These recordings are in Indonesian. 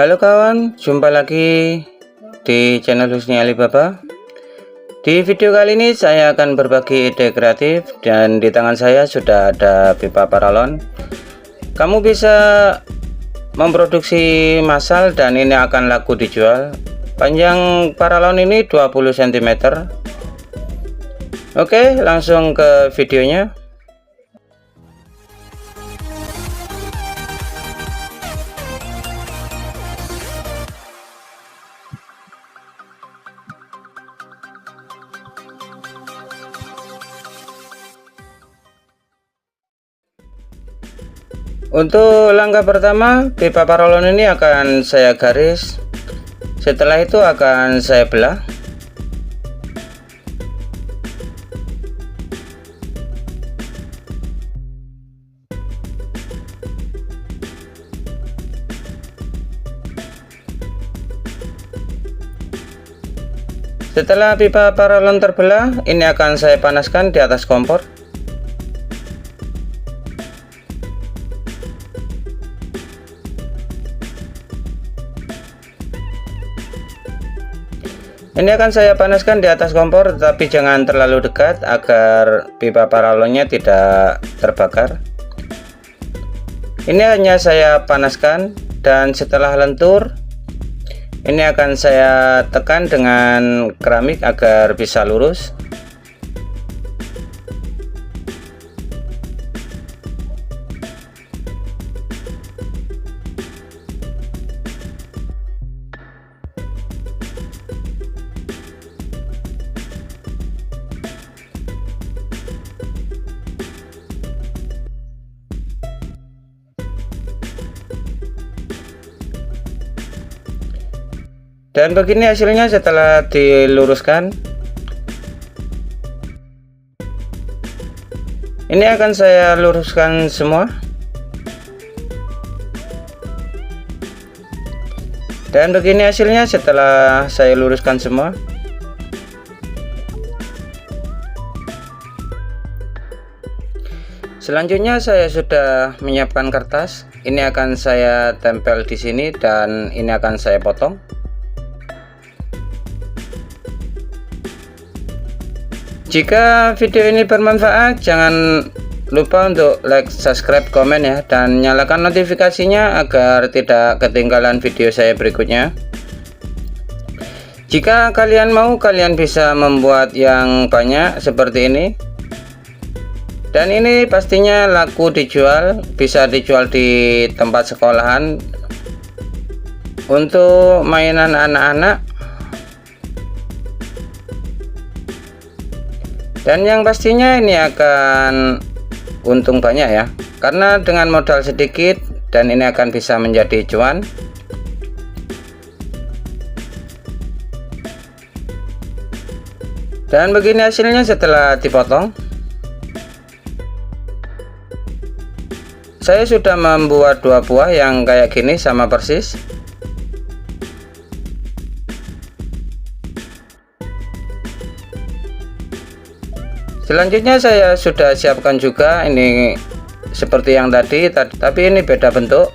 Halo kawan, jumpa lagi di channel Husni Alibaba. Di video kali ini saya akan berbagi ide kreatif dan di tangan saya sudah ada pipa paralon. Kamu bisa memproduksi massal dan ini akan laku dijual. Panjang paralon ini 20 cm. Oke, langsung ke videonya. Untuk langkah pertama, pipa paralon ini akan saya garis. Setelah itu akan saya belah. Setelah pipa paralon terbelah, ini akan saya panaskan di atas kompor. Ini akan saya panaskan di atas kompor, tetapi jangan terlalu dekat agar pipa paralonnya tidak terbakar. Ini hanya saya panaskan dan setelah lentur, ini akan saya tekan dengan keramik agar bisa lurus. Dan begini hasilnya setelah diluruskan. Ini akan saya luruskan semua. Dan begini hasilnya setelah saya luruskan semua. Selanjutnya saya sudah menyiapkan kertas. Ini akan saya tempel di sini dan ini akan saya potong. Jika video ini bermanfaat, jangan lupa untuk like, subscribe, komen ya, dan nyalakan notifikasinya agar tidak ketinggalan video saya berikutnya. Jika kalian mau, kalian bisa membuat yang banyak seperti ini. Dan ini pastinya laku dijual, bisa dijual di tempat sekolahan untuk mainan anak-anak. Dan yang pastinya ini akan untung banyak ya, karena dengan modal sedikit dan ini akan bisa menjadi cuan. Dan begini hasilnya setelah dipotong. Saya sudah membuat dua buah yang kayak gini sama persis. Selanjutnya saya sudah siapkan juga ini seperti yang tadi, tapi ini beda bentuk.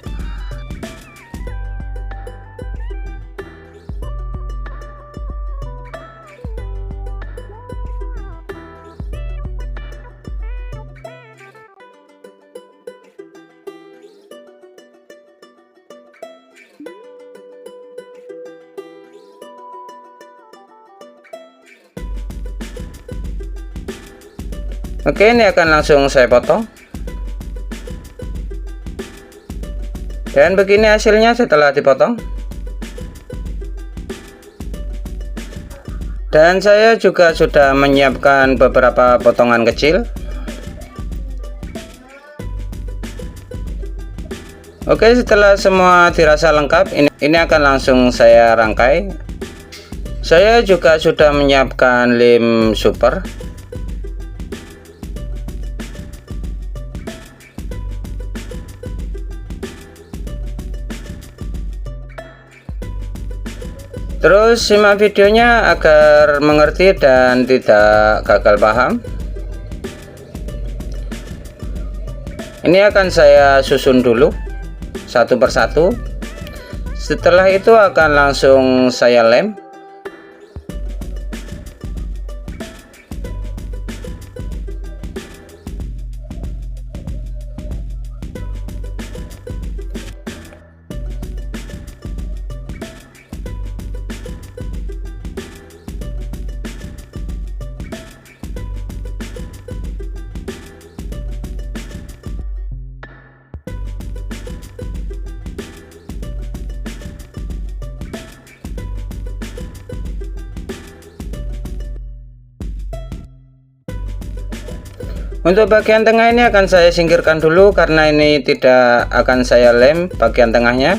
Oke, ini akan langsung saya potong. Dan begini hasilnya setelah dipotong. Dan saya juga sudah menyiapkan beberapa potongan kecil. Oke, setelah semua dirasa lengkap, ini akan langsung saya rangkai. Saya juga sudah menyiapkan lem super. Terus simak videonya agar mengerti dan tidak gagal paham. Ini akan saya susun dulu satu persatu. Setelah itu akan langsung saya lem. Untuk bagian tengah ini akan saya singkirkan dulu karena ini tidak akan saya lem bagian tengahnya.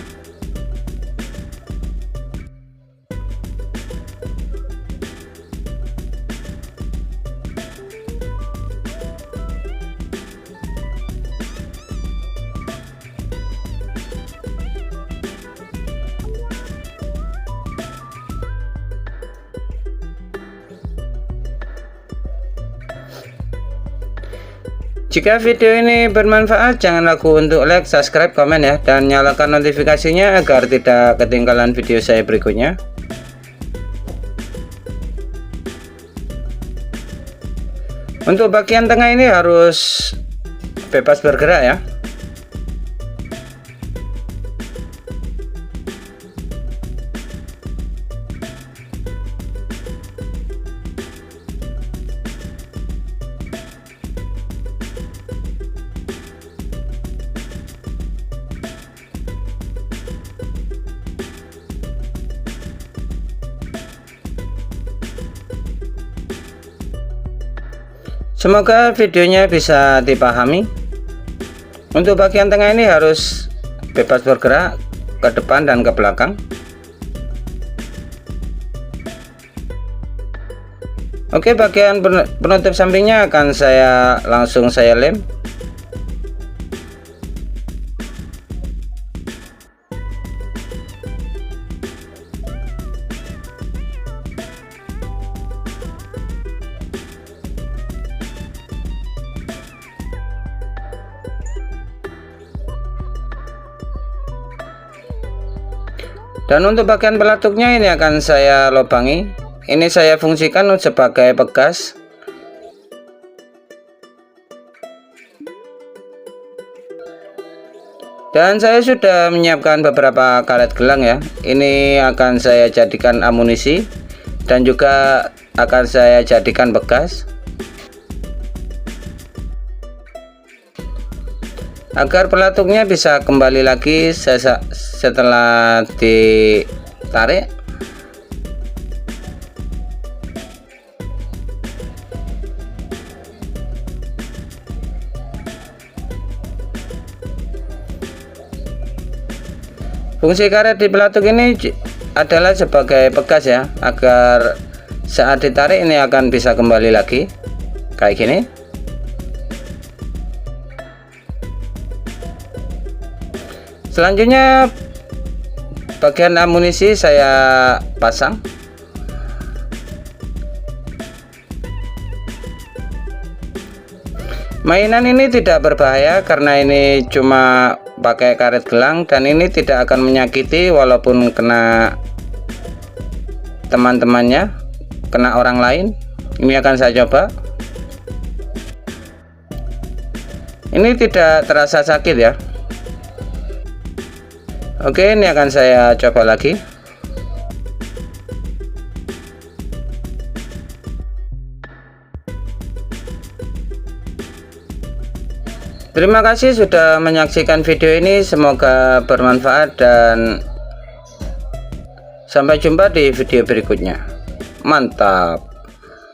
Jika video ini bermanfaat, jangan ragu untuk like, subscribe, komen ya, dan nyalakan notifikasinya agar tidak ketinggalan video saya berikutnya. Untuk bagian tengah ini harus bebas bergerak ya. Semoga videonya bisa dipahami. Untuk bagian tengah ini harus bebas bergerak ke depan dan ke belakang. Oke, bagian penutup sampingnya akan langsung saya lem. Dan untuk bagian pelatuknya ini akan saya lobangi. Ini saya fungsikan sebagai pegas. Dan saya sudah menyiapkan beberapa karet gelang ya. Ini akan saya jadikan amunisi dan juga akan saya jadikan bekas, agar pelatuknya bisa kembali lagi setelah ditarik. Fungsi karet di pelatuk ini adalah sebagai pegas ya, agar saat ditarik ini akan bisa kembali lagi kayak gini. Selanjutnya bagian amunisi saya pasang. Mainan ini tidak berbahaya karena ini cuma pakai karet gelang dan ini tidak akan menyakiti walaupun kena teman-temannya, kena orang lain. Ini akan saya coba. Ini tidak terasa sakit ya. Oke, ini akan saya coba lagi. Terima kasih sudah menyaksikan video ini, semoga bermanfaat dan sampai jumpa di video berikutnya. Mantap.